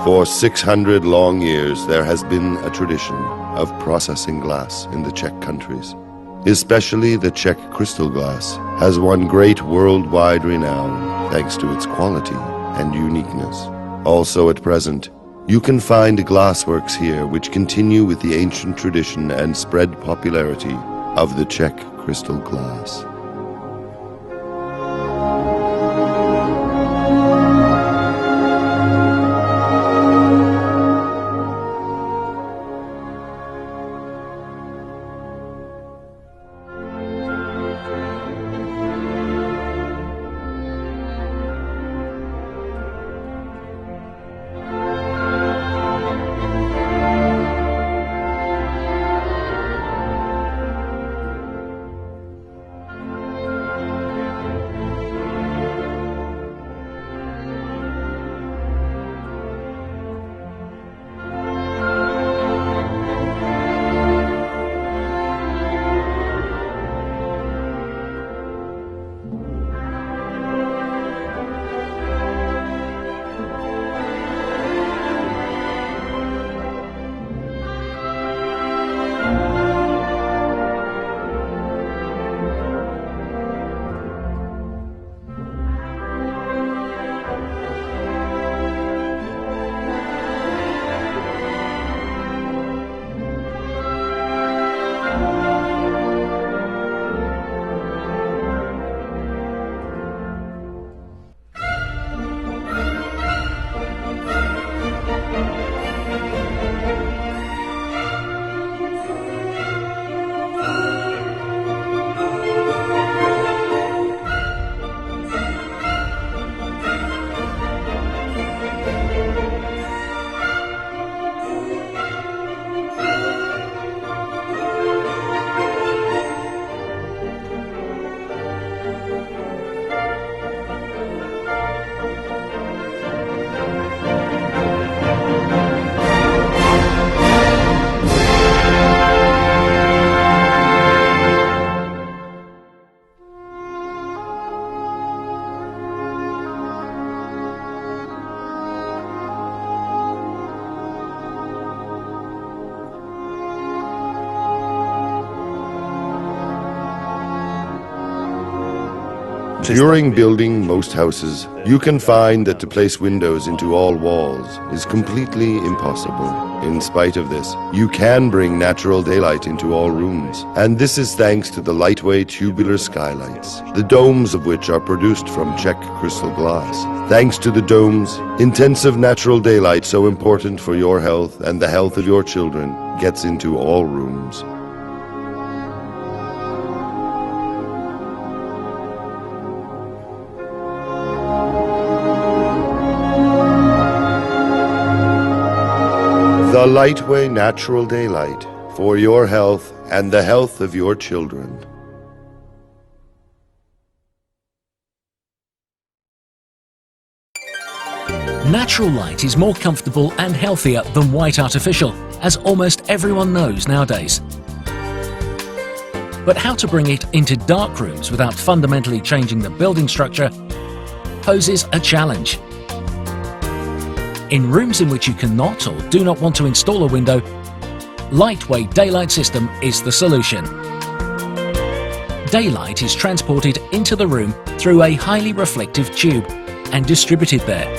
For 600 long years, there has been a tradition of processing glass in the Czech countries. Especially the Czech crystal glass has won great worldwide renown thanks to its quality and uniqueness. Also at present, you can find glassworks here which continue with the ancient tradition and spread popularity of the Czech crystal glass. During building most houses, you can find that to place windows into all walls is completely impossible. In spite of this, you can bring natural daylight into all rooms, and this is thanks to the Lightway tubular skylights, the domes of which are produced from Czech crystal glass. Thanks to the domes, intensive natural daylight so important for your health and the health of your children gets into all rooms. The Lightway natural daylight for your health and the health of your children. Natural light is more comfortable and healthier than white artificial, as almost everyone knows nowadays. But how to bring it into dark rooms without fundamentally changing the building structure poses a challenge. In rooms in which you cannot or do not want to install a window, Lightway daylight system is the solution. Daylight is transported into the room through a highly reflective tube and distributed there.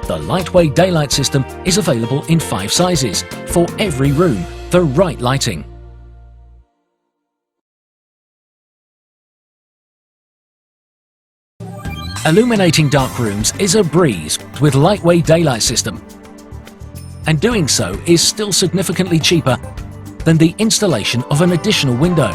The Lightway daylight system is available in 5 sizes for every room, the right lighting. Illuminating dark rooms is a breeze with Lightway daylight system, and doing so is still significantly cheaper than the installation of an additional window.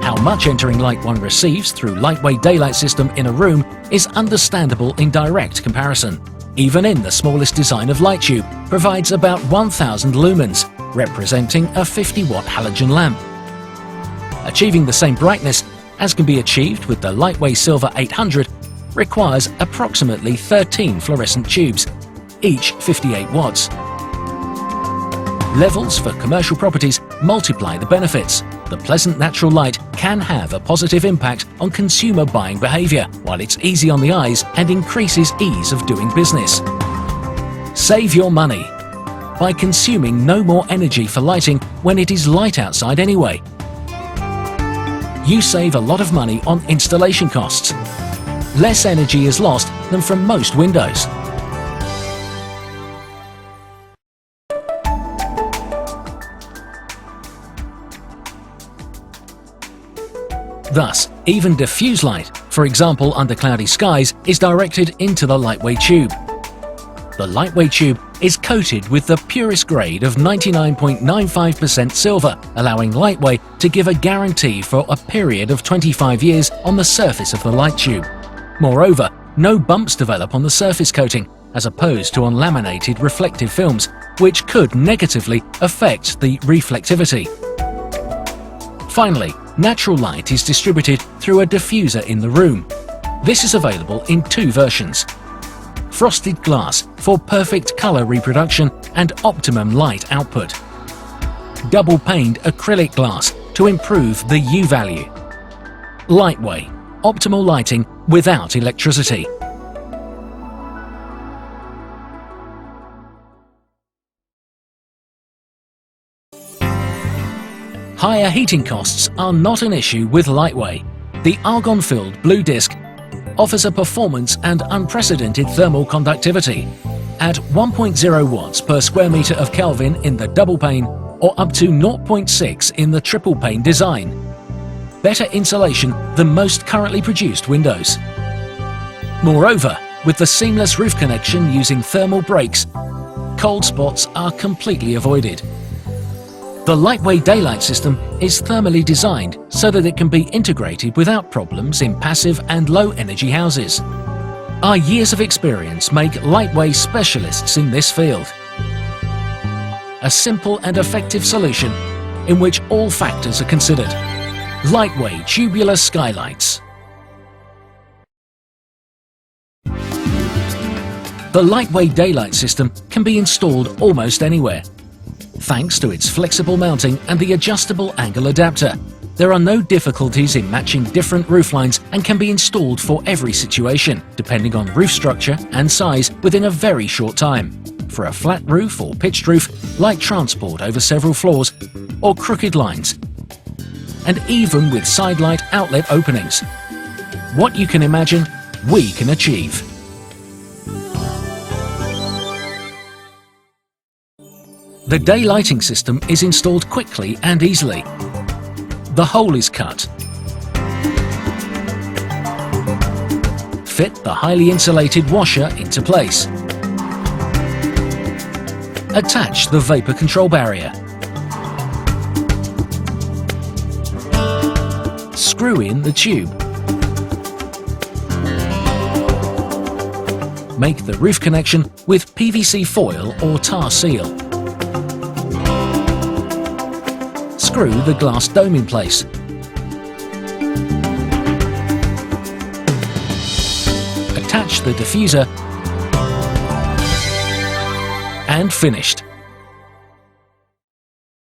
How much entering light one receives through Lightway daylight system in a room is understandable in direct comparison. Even in the smallest design of light tube provides about 1000 lumens, representing a 50-watt halogen lamp. Achieving the same brightness as can be achieved with the Lightway Silver 800 requires approximately 13 fluorescent tubes, each 58 watts. Levels for commercial properties multiply the benefits. The pleasant natural light can have a positive impact on consumer buying behaviour, while it's easy on the eyes and increases ease of doing business. Save your money by consuming no more energy for lighting when it is light outside anyway. You save a lot of money on installation costs. Less energy is lost than from most windows. Thus, even diffuse light, for example under cloudy skies, is directed into the Lightway tube. The Lightway tube is coated with the purest grade of 99.95% silver, allowing Lightway to give a guarantee for a period of 25 years on the surface of the light tube. Moreover, no bumps develop on the surface coating, as opposed to on laminated reflective films, which could negatively affect the reflectivity. Finally, natural light is distributed through a diffuser in the room. This is available in two versions: frosted glass for perfect color reproduction and optimum light output, double-paned acrylic glass to improve the U value. Lightway, optimal lighting without electricity. Higher heating costs are not an issue with Lightway. The argon-filled blue disc offers a performance and unprecedented thermal conductivity at 1.0 watts per square meter of Kelvin in the double pane or up to 0.6 in the triple pane design. Better insulation than most currently produced windows. Moreover, with the seamless roof connection using thermal breaks, cold spots are completely avoided. The Lightway daylight system is thermally designed so that it can be integrated without problems in passive and low-energy houses. Our years of experience make Lightway specialists in this field. A simple and effective solution in which all factors are considered. Lightway tubular skylights. The Lightway daylight system can be installed almost anywhere. Thanks to its flexible mounting and the adjustable angle adapter, there are no difficulties in matching different roof lines and can be installed for every situation, depending on roof structure and size, within a very short time. For a flat roof or pitched roof, light transport over several floors, or crooked lines, and even with side light outlet openings. What you can imagine, we can achieve. The day lighting system is installed quickly and easily. The hole is cut. Fit the highly insulated washer into place. Attach the vapor control barrier. Screw in the tube. Make the roof connection with PVC foil or tar seal. Screw the glass dome in place. Attach the diffuser and finished.